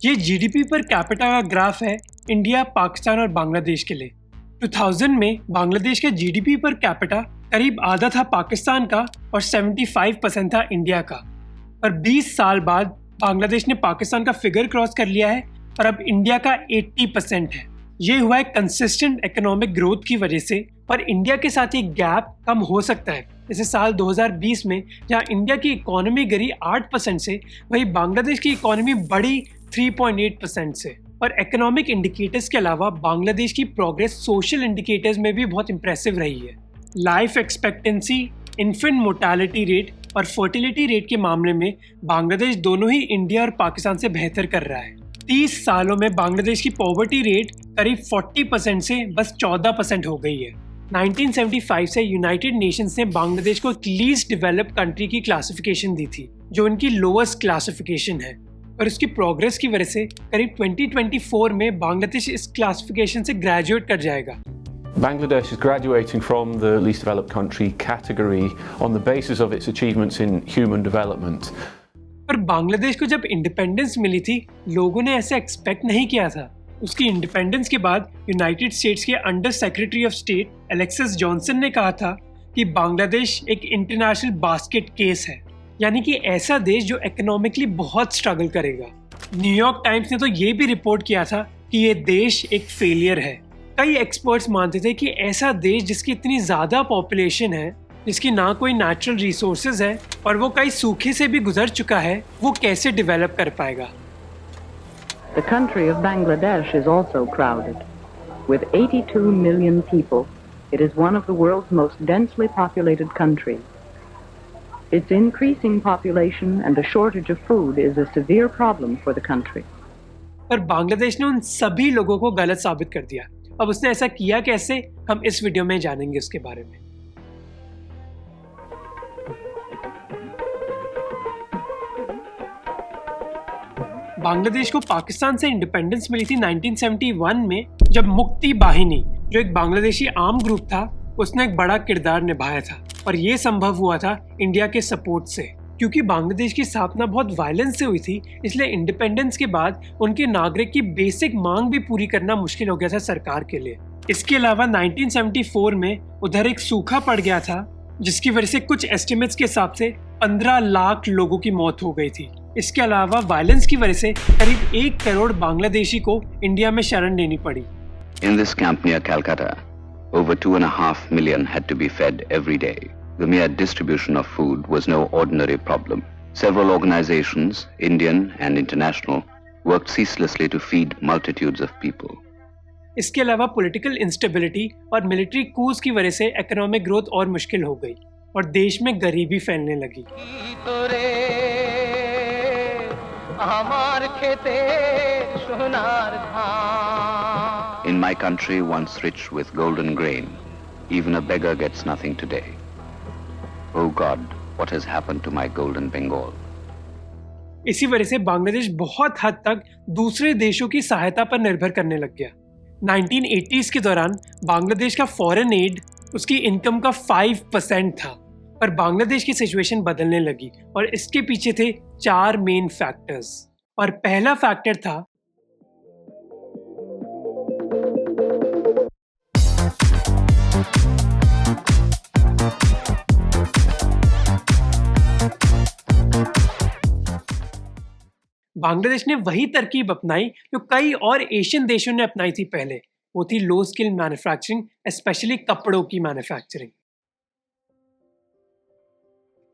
ये GDP per capita का graph है इंडिया, पाकिस्तान और बांग्लादेश के लिए। 2000 में बांग्लादेश का जीडीपी पर कैपिटा करीब आधा था पाकिस्तान का और 75% था इंडिया का। पर 20 साल बाद बांग्लादेश ने पाकिस्तान का फिगर क्रॉस कर लिया है और अब इंडिया का 80% है। ये हुआ है कंसिस्टेंट इकोनॉमिक ग्रोथ की वजह से, पर इंडिया के साथ ये गैप कम हो सकता है। जैसे साल 2020 में जहाँ इंडिया की इकोनॉमी गिरी 8% से, वही बांग्लादेश की इकोनॉमी बढ़ी 3.8% से। और इकोनॉमिक इंडिकेटर्स के अलावा बांग्लादेश की प्रोग्रेस सोशल इंडिकेटर्स में भी बहुत इंप्रेसिव रही है। Life expectancy, infant mortality rate और फर्टिलिटी रेट के मामले में बांग्लादेश दोनों ही इंडिया और पाकिस्तान से बेहतर कर रहा है। 30 सालों में बांग्लादेश की पॉवर्टी रेट करीब 40% से बस 14% हो गई है। 1975 से यूनाइटेड नेशंस ने बांग्लादेश को एक लीस्ट डेवलप्ड कंट्री की क्लासिफिकेशन दी थी, जो उनकी लोएस्ट क्लासिफिकेशन है। और उसकी प्रोग्रेस की वजह से करीब 2024 में बांग्लादेश इस क्लासिफिकेशन से ग्रेजुएट कर जाएगा। Bangladesh is graduating from the least developed country category on the basis of its achievements in human development. पर बांग्लादेश को जब इंडिपेंडेंस मिली थी, लोगों ने ऐसे एक्सपेक्ट नहीं किया था। उसकी इंडिपेंडेंस के बाद यूनाइटेड स्टेट्स के under secretary of state Alexis Johnson ने कहा था कि बांग्लादेश एक इंटरनेशनल बास्केट केस है, यानी कि ऐसा देश जो इकोनॉमिकली बहुत स्ट्रगल करेगा। न्यूयॉर्क टाइम्स ने तो ये भी रिपोर्ट किया था कि ये देश एक फेलियर है। कई एक्सपर्ट्स मानते थे कि ऐसा देश जिसकी इतनी ज़्यादा पॉपुलेशन है, जिसकी ना कोई नेचुरल रिसोर्सेज है और वो कई सूखे से भी गुजर चुका है, वो कैसे डेवलप कर पाएगा। The country of Bangladesh is also crowded. With 82 million people, it is one of the world's most densely populated countries. Its increasing population and the shortage of food is a severe problem for the country. पर बांग्लादेश ने उन सभी लोगों को गलत साबित कर दिया। अब उसने ऐसा किया कैसे, हम इस वीडियो में जानेंगे उसके बारे में। बांग्लादेश को पाकिस्तान से इंडिपेंडेंस मिली थी 1971 में, जब मुक्ति बाहिनी, जो एक बांग्लादेशी आर्म ग्रुप था, उसने एक बड़ा किरदार निभाया था। और ये संभव हुआ था इंडिया के सपोर्ट से। क्योंकि बांग्लादेश की स्थापना बहुत वायलेंस से हुई थी, इसलिए इंडिपेंडेंस के बाद उनके नागरिक की बेसिक मांग भी पूरी करना मुश्किल हो गया था सरकार के लिए। इसके अलावा 1974 में उधर एक सूखा पड़ गया था, जिसकी वजह से कुछ एस्टिमेट्स के हिसाब से 15 लाख लोगों की मौत हो गई थी। इसके अलावा वायलेंस की वजह से करीब 1 करोड़ बांग्लादेशी को इंडिया में शरण लेनी पड़ी। In this camp near Calcutta, over 2.5 million had to be fed every day. The mere distribution of food was no ordinary problem. Several organizations, Indian and international, worked ceaselessly to feed multitudes of people. इसके अलावा political instability और military कूज की वजह से economic growth और मुश्किल हो गई और देश में गरीबी फैलने लगी। In my country, once rich with golden grain, even a beggar gets nothing today. Oh God, what has happened to my golden Bengal? इसी वजह से बांग्लादेश बहुत हद तक दूसरे देशों की सहायता पर निर्भर करने लग गया। 1980s के दौरान बांग्लादेश का फॉरेन एड उसकी इनकम का 5% था। पर बांग्लादेश की सिचुएशन बदलने लगी और इसके पीछे थे 4 मेन फैक्टर्स। और पहला फैक्टर था बांग्लादेश ने वही तरकीब अपनाई जो कई और एशियन देशों ने अपनाई थी पहले। वो थी लो स्किल मैन्युफैक्चरिंग, स्पेशली कपड़ों की मैन्युफैक्चरिंग।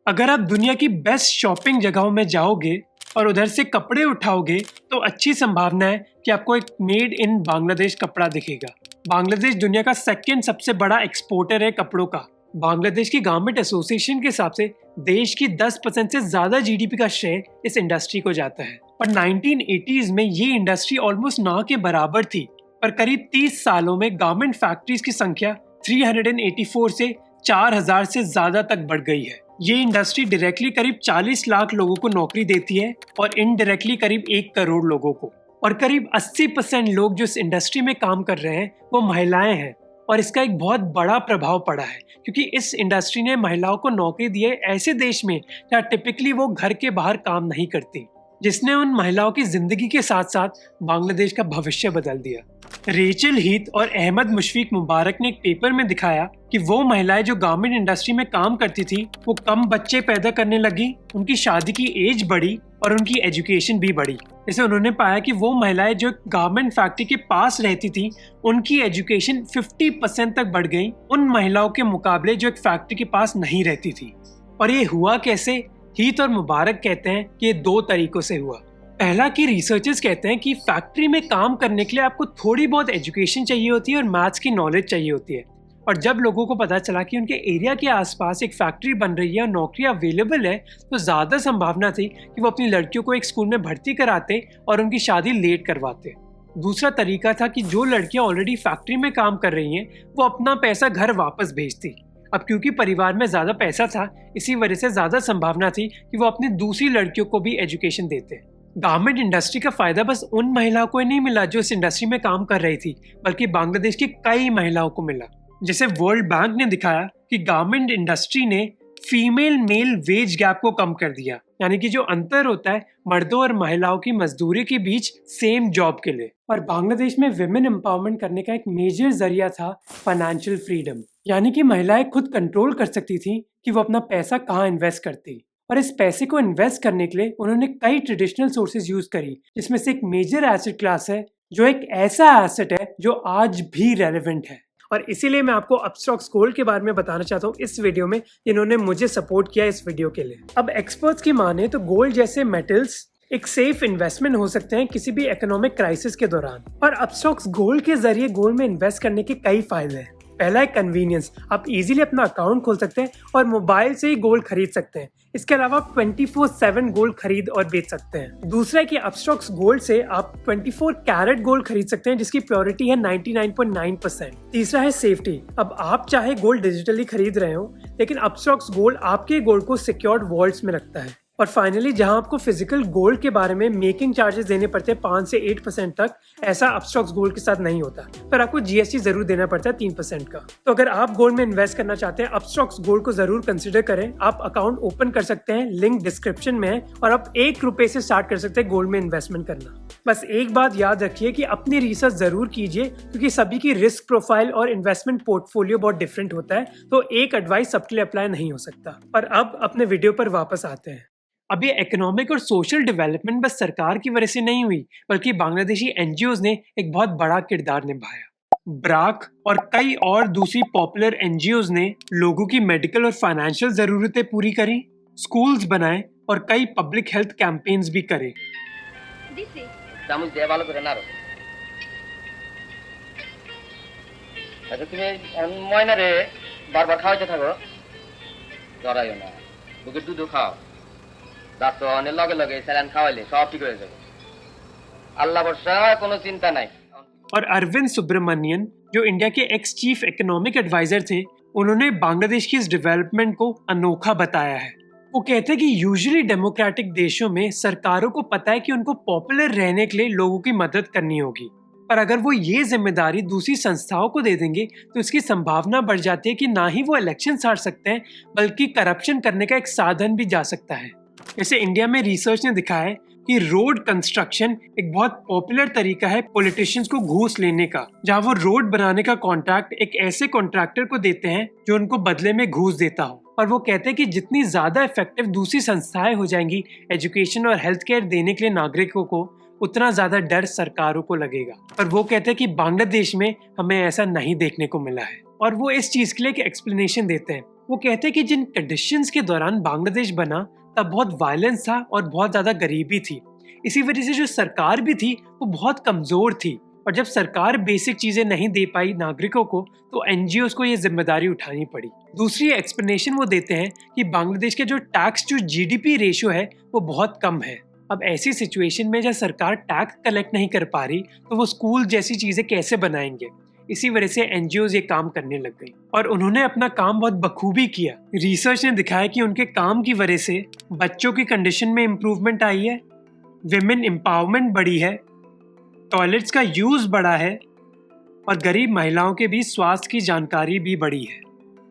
अगर आप दुनिया की बेस्ट शॉपिंग जगहों में जाओगे और उधर से कपड़े उठाओगे, तो अच्छी संभावना है कि आपको एक मेड इन बांग्लादेश कपड़ा दिखेगा। बांग्लादेश दुनिया का 2nd सबसे बड़ा एक्सपोर्टर है कपड़ों का। बांग्लादेश की गवर्नमेंट एसोसिएशन के हिसाब से देश की 10% से ज्यादा जीडीपी का शेयर इस इंडस्ट्री को जाता है। और 1980s में ये इंडस्ट्री ऑलमोस्ट ना के बराबर थी, पर करीब 30 सालों में गारमेंट फैक्ट्रीज की संख्या 384 से 4000 से ज्यादा तक बढ़ गई है। ये इंडस्ट्री डायरेक्टली करीब 40 लाख लोगों को नौकरी देती है और इनडायरेक्टली करीब 1 करोड़ लोगों को। और करीब 80% लोग जो इस इंडस्ट्री में काम कर रहे हैं वो महिलाएं हैं। और इसका एक बहुत बड़ा प्रभाव पड़ा है, क्योंकि इस इंडस्ट्री ने महिलाओं को नौकरी दी है ऐसे देश में जहाँ टिपिकली वो घर के बाहर काम नहीं करती। जिसने उन महिलाओं की जिंदगी के साथ साथ बांग्लादेश का भविष्य बदल दिया। रेचल हीथ और अहमद मुशफिक मुबारक ने एक पेपर में दिखाया कि वो महिलाएं जो गारमेंट इंडस्ट्री में काम करती थी वो कम बच्चे पैदा करने लगी, उनकी शादी की एज बढ़ी और उनकी एजुकेशन भी बढ़ी। जैसे उन्होंने पाया कि वो महिलाएं जो गारमेंट फैक्ट्री के पास रहती थी उनकी एजुकेशन 50% तक बढ़ गई उन महिलाओं के मुकाबले जो एक फैक्ट्री के पास नहीं रहती थी। और ये हुआ कैसे? हीथ और मुबारक कहते हैं कि ये 2 तरीकों से हुआ। पहला कि रिसर्चर्स कहते हैं कि फैक्ट्री में काम करने के लिए आपको थोड़ी बहुत एजुकेशन चाहिए होती है और मैथ्स की नॉलेज चाहिए होती है। और जब लोगों को पता चला कि उनके एरिया के आसपास एक फैक्ट्री बन रही है और नौकरी अवेलेबल है, तो ज़्यादा संभावना थी कि वो अपनी लड़कियों को एक स्कूल में भर्ती कराते और उनकी शादी लेट करवाते। दूसरा तरीका था कि जो लड़कियां ऑलरेडी फैक्ट्री में काम कर रही हैं वो अपना पैसा घर वापस भेजती। अब क्योंकि परिवार में ज़्यादा पैसा था, इसी वजह से ज़्यादा संभावना थी कि वो अपनी दूसरी लड़कियों को भी एजुकेशन देते। गारमेंट इंडस्ट्री का फायदा बस उन महिलाओं को ही नहीं मिला जो इस इंडस्ट्री में काम कर रही थी, बल्कि बांग्लादेश की कई महिलाओं को मिला। जैसे वर्ल्ड बैंक ने दिखाया कि गारमेंट इंडस्ट्री ने फीमेल मेल वेज गैप को कम कर दिया, यानी कि जो अंतर होता है मर्दों और महिलाओं की मजदूरी के बीच सेम जॉब के लिए। और बांग्लादेश में विमेन एम्पावरमेंट करने का एक मेजर जरिया था फाइनेंशियल फ्रीडम, यानी कि महिलाएं खुद कंट्रोल कर सकती थी कि वो अपना पैसा कहाँ इन्वेस्ट करती। और इस पैसे को इन्वेस्ट करने के लिए उन्होंने कई ट्रेडिशनल सोर्सेज यूज करी, जिसमें से एक मेजर एसेट क्लास है जो एक ऐसा एसेट है जो आज भी रेलेवेंट है। और इसीलिए मैं आपको अपस्टॉक्स गोल्ड के बारे में बताना चाहता हूँ इस वीडियो में, जिन्होंने मुझे सपोर्ट किया इस वीडियो के लिए। अब एक्सपर्ट्स की माने तो गोल्ड जैसे मेटल्स एक सेफ इन्वेस्टमेंट हो सकते हैं किसी भी इकोनॉमिक क्राइसिस के दौरान। और अपस्टॉक्स गोल्ड के जरिए गोल्ड में इन्वेस्ट करने के कई फायदे हैं। पहला है कन्वीनियंस, आप इजीली अपना अकाउंट खोल सकते हैं और मोबाइल से ही गोल्ड खरीद सकते हैं। इसके अलावा आप 24/7 गोल्ड खरीद और बेच सकते हैं। दूसरा है कि अपस्टॉक्स गोल्ड से आप 24 कैरेट गोल्ड खरीद सकते हैं जिसकी प्योरिटी है 99.9%। तीसरा है सेफ्टी, अब आप चाहे गोल्ड डिजिटली खरीद रहे हो लेकिन अपस्टॉक्स गोल्ड आपके गोल्ड को सिक्योर्ड वॉलेट्स में रखता है। और फाइनली जहां आपको फिजिकल गोल्ड के बारे में मेकिंग चार्जेस देने पड़ते हैं 5 से 8% तक, ऐसा अपस्टॉक्स गोल्ड के साथ नहीं होता, पर आपको जीएसटी जरूर देना पड़ता है 3% का। तो अगर आप गोल्ड में इन्वेस्ट करना चाहते हैं अपस्टॉक्स गोल्ड को जरूर कंसिडर करें। आप अकाउंट ओपन कर सकते हैं, लिंक डिस्क्रिप्शन में है, और आप ₹1 से स्टार्ट कर सकते हैं गोल्ड में इन्वेस्टमेंट करना। बस एक बात याद रखिए कि अपनी रिसर्च जरूर कीजिए, क्योंकि सभी की रिस्क प्रोफाइल और इन्वेस्टमेंट पोर्टफोलियो बहुत डिफरेंट होता है, तो एक एडवाइस सबके लिए अप्लाई नहीं हो सकता। और अब अपने वीडियो पर वापस आते हैं। अब ये इकोनॉमिक और सोशल डेवलपमेंट बस सरकार की वजह से नहीं हुई, बल्कि बांग्लादेशी एनजीओज ने एक बहुत बड़ा किरदार निभाया। ब्राक और कई और दूसरी पॉपुलर एनजीओज ने लोगों की मेडिकल और फाइनेंशियल ज़रूरतें पूरी करी, स्कूल्स बनाए और कई पब्लिक हेल्थ कैंपेन्स भी करे। লগে লগে স্যালাইন খাওয়াইলে সব ঠিক হয়ে যাবে, আল্লাহ ভরসা, কোনো চিন্তা নাই। और अरविंद सुब्रमण्यन जो इंडिया के एक्स चीफ इकोनॉमिक एडवाइजर थे, उन्होंने बांग्लादेश की इस डेवलपमेंट को अनोखा बताया है। वो कहते हैं कि यूजुअली डेमोक्रेटिक देशों में सरकारों को पता है कि उनको पॉपुलर रहने के लिए लोगों की मदद करनी होगी, पर अगर वो ये जिम्मेदारी दूसरी संस्थाओं को दे देंगे तो इसकी संभावना बढ़ जाती है कि ना ही वो इलेक्शन हार सकते हैं, बल्कि करप्शन करने का एक साधन भी जा सकता है। जैसे इंडिया में रिसर्च ने दिखाया है कि रोड कंस्ट्रक्शन एक बहुत पॉपुलर तरीका है पॉलिटिशियंस को घूस लेने का, जहां वो रोड बनाने का कॉन्ट्रैक्ट एक ऐसे कॉन्ट्रैक्टर को देते हैं जो उनको बदले में घूस देता हो। और वो कहते हैं कि जितनी ज्यादा इफेक्टिव दूसरी संस्थाएं हो जाएंगी एजुकेशन और हेल्थ केयर देने के लिए नागरिकों को, उतना ज्यादा डर सरकारों को लगेगा। पर वो कहते हैं कि बांग्लादेश में हमें ऐसा नहीं देखने को मिला है, और वो इस चीज के लिए एक एक्सप्लेनेशन देते हैं। वो कहते हैं कि जिन कंडीशंस के दौरान बांग्लादेश बना तब बहुत वायलेंस था और बहुत ज्यादा गरीबी थी, इसी वजह से जो सरकार भी थी वो बहुत कमजोर थी, और जब सरकार बेसिक चीजें नहीं दे पाई नागरिकों को तो एनजीओज को ये जिम्मेदारी उठानी पड़ी। दूसरी एक्सप्लेनेशन वो देते हैं कि बांग्लादेश के जो टैक्स टू जीडीपी रेशियो है वो बहुत कम है। अब ऐसी सिचुएशन में जब सरकार टैक्स कलेक्ट नहीं कर पा रही तो वो स्कूल जैसी चीजें कैसे बनाएंगे, इसी वजह से एनजीओज ये काम करने लग गई, और उन्होंने अपना काम बहुत बखूबी किया। रिसर्च ने दिखाया कि उनके काम की वजह से बच्चों की कंडीशन में इम्प्रूवमेंट आई है, विमेन एम्पावरमेंट बढ़ी है, टॉयलेट्स का यूज बढ़ा है, और गरीब महिलाओं के बीच स्वास्थ्य की जानकारी भी बढ़ी है।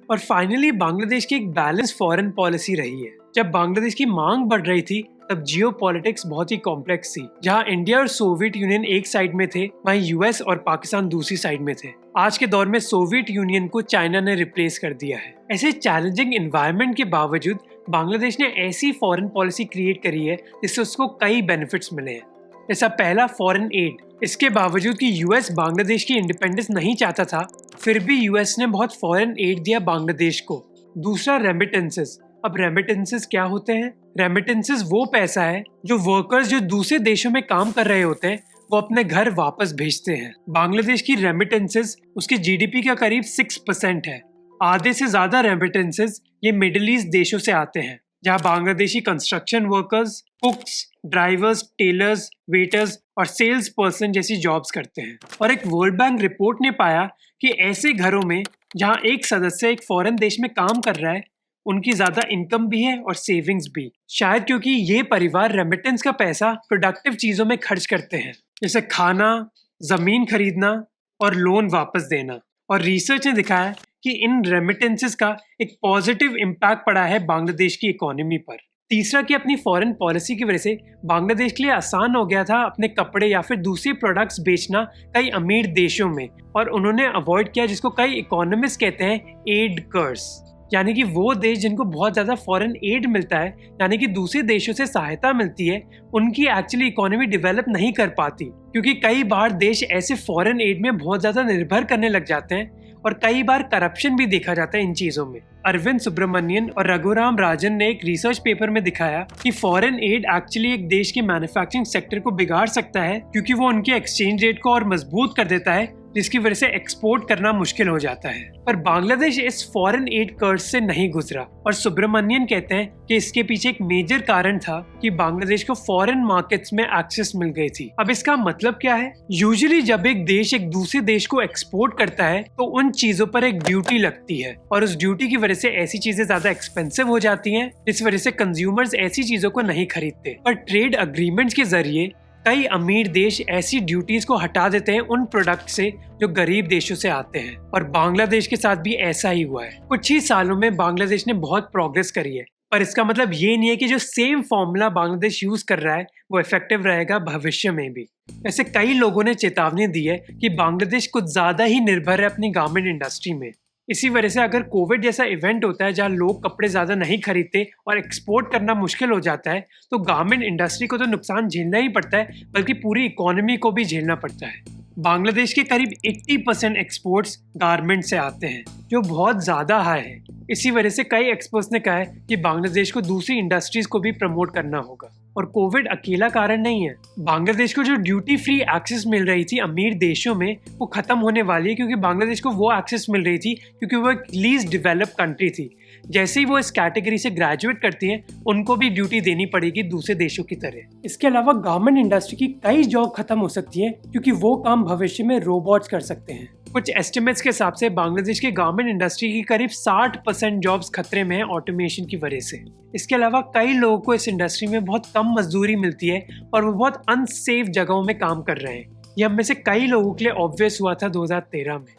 और फाइनली बांग्लादेश की एक बैलेंस फॉरेन पॉलिसी रही है। जब बांग्लादेश की मांग बढ़ रही थी तब जियोपॉलिटिक्स बहुत ही कॉम्प्लेक्स थी। जहां इंडिया और सोवियत यूनियन एक साइड में थे, वहीं यूएस और पाकिस्तान दूसरी साइड में थे। आज के दौर में सोवियत यूनियन को चाइना ने रिप्लेस कर दिया है। ऐसे चैलेंजिंग एनवायरनमेंट के बावजूद बांग्लादेश ने ऐसी फॉरेन पॉलिसी क्रिएट करी है जिससे उसको कई बेनिफिट्स मिले हैं। जैसा पहला, फॉरेन एड। इसके बावजूद कि यूएस बांग्लादेश की इंडिपेंडेंस नहीं चाहता था, फिर भी यूएस ने बहुत फॉरेन एड दिया बांग्लादेश को। दूसरा, रेमिटेंसेस। अब रेमिटेंसेस क्या होते हैं? रेमिटेंसेस वो पैसा है जो वर्कर्स जो दूसरे देशों में काम कर रहे होते हैं वो अपने घर वापस भेजते हैं। बांग्लादेश की रेमिटेंसेस उसके जीडीपी का करीब 6% है। आधे से ज्यादा रेमिटेंसेस ये मिडिल ईस्ट देशों से आते हैं, जहां Bangladeshi construction workers, cooks, drivers, tailors, waiters और सेल्स पर्सन जैसी जॉब्स करते हैं। और एक वर्ल्ड बैंक रिपोर्ट ने पाया कि ऐसे घरों में जहां एक सदस्य एक फॉरेन देश में काम कर रहा है, उनकी ज्यादा इनकम भी है और सेविंग्स भी। शायद क्योंकि ये परिवार रेमिटेंस का पैसा प्रोडक्टिव चीजों में खर्च करते हैं, जैसे खाना, जमीन खरीदना और लोन वापस देना। और रिसर्च ने दिखाया कि इन रेमिटेंसेस का एक पॉजिटिव इम्पैक्ट पड़ा है बांग्लादेश की इकोनॉमी पर। तीसरा, कि अपनी फॉरेन पॉलिसी की वजह से बांग्लादेश के लिए आसान हो गया था अपने कपड़े या फिर दूसरे प्रोडक्ट्स बेचना कई अमीर देशों में, और उन्होंने अवॉइड किया जिसको कई इकोनॉमिस्ट कहते हैं एड कर्स, यानी कि वो देश जिनको बहुत ज़्यादा फॉरेन एड मिलता है, यानी कि दूसरे देशों से सहायता मिलती है, उनकी एक्चुअली इकोनॉमी डेवलप नहीं कर पाती, क्योंकि कई बार देश ऐसे फॉरेन एड में बहुत ज़्यादा निर्भर करने लग जाते हैं और कई बार करप्शन भी देखा जाता है इन चीज़ों में। अरविंद सुब्रमण्यन और रघुराम राजन ने एक रिसर्च पेपर में दिखाया कि फॉरेन एड एक्चुअली एक देश के मैन्युफैक्चरिंग सेक्टर को बिगाड़ सकता है, क्योंकि वो उनके एक्सचेंज रेट को और मजबूत कर देता है, जिसकी वजह से एक्सपोर्ट करना मुश्किल हो जाता है। पर बांग्लादेश इस फॉरेन एड कर्ज से नहीं गुजरा, और सुब्रमण्यन कहते हैं कि इसके पीछे एक मेजर कारण था कि बांग्लादेश को फॉरेन मार्केट्स में एक्सेस मिल गई थी। अब इसका मतलब क्या है? यूजुअली जब एक देश एक दूसरे देश को एक्सपोर्ट करता है तो उन चीजों पर एक ड्यूटी लगती है, और उस ड्यूटी की वजह से ऐसी चीजें ज्यादा एक्सपेंसिव हो जाती हैं, इस वजह से कंज्यूमर्स ऐसी चीजों को नहीं खरीदते। पर ट्रेड अग्रीमेंट्स के जरिए कई अमीर देश ऐसी ड्यूटीज को हटा देते हैं उन प्रोडक्ट से जो गरीब देशों से आते हैं, और बांग्लादेश के साथ भी ऐसा ही हुआ है। कुछ ही सालों में बांग्लादेश ने बहुत प्रोग्रेस करी है, पर इसका मतलब ये नहीं है कि जो सेम फॉर्मूला बांग्लादेश यूज कर रहा है वो इफेक्टिव रहेगा भविष्य में भी। ऐसे कई लोगों ने चेतावनी दी है कि बांग्लादेश कुछ ज्यादा ही निर्भर है अपनी गारमेंट इंडस्ट्री में। इसी वजह से अगर कोविड जैसा इवेंट होता है जहां लोग कपड़े ज़्यादा नहीं खरीदते और एक्सपोर्ट करना मुश्किल हो जाता है, तो गारमेंट इंडस्ट्री को तो नुकसान झेलना ही पड़ता है, बल्कि पूरी इकोनॉमी को भी झेलना पड़ता है। बांग्लादेश के करीब 80% एक्सपोर्ट्स गारमेंट से आते हैं, जो बहुत ज़्यादा हाई है। इसी वजह से कई एक्सपर्ट्स ने कहा है कि बांग्लादेश को दूसरी इंडस्ट्रीज को भी प्रमोट करना होगा। और कोविड अकेला कारण नहीं है। बांग्लादेश को जो ड्यूटी फ्री एक्सेस मिल रही थी अमीर देशों में, वो खत्म होने वाली है, क्योंकि बांग्लादेश को वो एक्सेस मिल रही थी क्योंकि वो एक लीस्ट डेवलप कंट्री थी। जैसे ही वो इस कैटेगरी से ग्रेजुएट करती हैं, उनको भी ड्यूटी देनी पड़ेगी दूसरे देशों की तरह। इसके अलावा गारमेंट इंडस्ट्री की कई जॉब खत्म हो सकती हैं, क्योंकि वो काम भविष्य में रोबोट्स कर सकते हैं। कुछ एस्टिमेट्स के हिसाब से बांग्लादेश के गारमेंट इंडस्ट्री की करीब 60% जॉब्स खतरे में है ऑटोमेशन की वजह से। इसके अलावा कई लोगों को इस इंडस्ट्री में बहुत कम मजदूरी मिलती है और वो बहुत अनसेफ जगहों में काम कर रहे हैं। ये हम में से कई लोगों के लिए ऑब्वियस हुआ था 2013 में।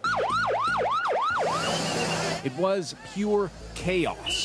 It was pure chaos.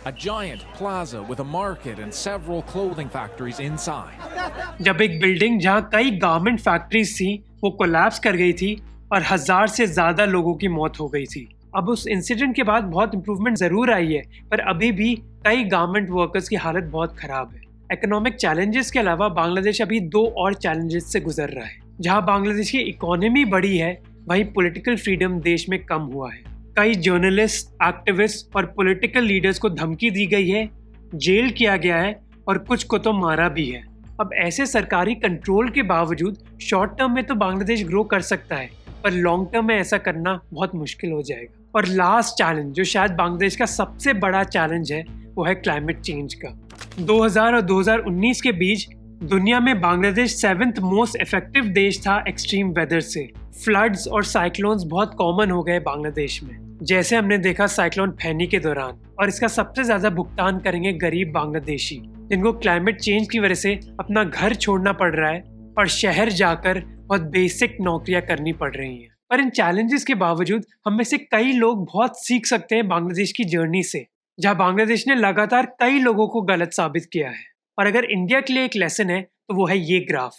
A giant plaza with a market and several clothing factories inside. जब एक बिल्डिंग जहां कई गारमेंट फैक्ट्रीज थी वो कोलैप्स कर गई थी और 1000 से ज्यादा लोगों की मौत हो गई थी। अब उस इंसिडेंट के बाद बहुत इंप्रूवमेंट जरूर आई है, पर अभी भी कई गारमेंट वर्कर्स की हालत बहुत खराब है। इकोनॉमिक चैलेंजेस के अलावा बांग्लादेश अभी 2 और चैलेंजेस से गुजर रहा है। जहां बांग्लादेश की इकोनॉमी बढ़ी है, वहीं पॉलिटिकल फ्रीडम देश में कम हुआ है। कई जर्नलिस्ट, एक्टिविस्ट और पॉलिटिकल लीडर्स को धमकी दी गई है, जेल किया गया है और कुछ को तो मारा भी है। अब ऐसे सरकारी कंट्रोल के बावजूद शॉर्ट टर्म में तो बांग्लादेश ग्रो कर सकता है, पर लॉन्ग टर्म में ऐसा करना बहुत मुश्किल हो जाएगा। और लास्ट चैलेंज, जो शायद बांग्लादेश का सबसे बड़ा चैलेंज है, वो है क्लाइमेट चेंज का। 2000 और 2019 के बीच दुनिया में बांग्लादेश 7th मोस्ट इफेक्टिव देश था एक्सट्रीम वेदर से। फ्लड्स और साइक्लोन्स बहुत कॉमन हो गए बांग्लादेश में, जैसे हमने देखा साइक्लोन फैनी के दौरान। और इसका सबसे ज्यादा भुगतान करेंगे गरीब बांग्लादेशी, जिनको क्लाइमेट चेंज की वजह से अपना घर छोड़ना पड़ रहा है और शहर जाकर बहुत बेसिक नौकरियां करनी पड़ रही हैं। पर इन चैलेंजेस के बावजूद हम में से कई लोग बहुत सीख सकते हैं बांग्लादेश की जर्नी से, जहां बांग्लादेश ने लगातार कई लोगों को गलत साबित किया है। और अगर इंडिया के लिए एक लेसन है तो वो है ये ग्राफ।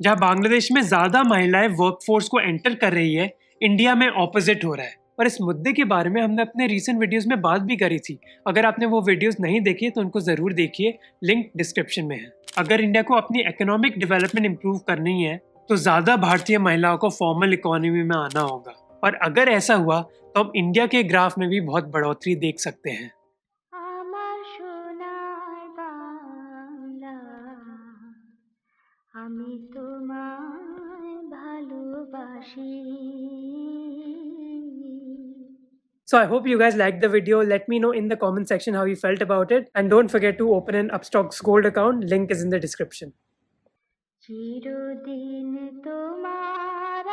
जहाँ बांग्लादेश में ज़्यादा महिलाएं वर्कफोर्स को एंटर कर रही है, इंडिया में ऑपोजिट हो रहा है। और इस मुद्दे के बारे में हमने अपने रीसेंट वीडियोस में बात भी करी थी। अगर आपने वो वीडियोस नहीं देखी तो उनको ज़रूर देखिए, लिंक डिस्क्रिप्शन में है। अगर इंडिया को अपनी इकोनॉमिक डेवलपमेंट इंप्रूव करनी है तो ज़्यादा भारतीय महिलाओं को फॉर्मल इकोनॉमी में आना होगा, और अगर ऐसा हुआ तो हम इंडिया के ग्राफ में भी बहुत बढ़ोतरी देख सकते हैं। আমার সোনার বাংলা, আমি তোমায় ভালোবাসি। So I hope you guys liked the video. Let me know in the comment section how you felt about it, and don't forget to open an Upstox Gold account. Link is in the description. চিরদিন তোমার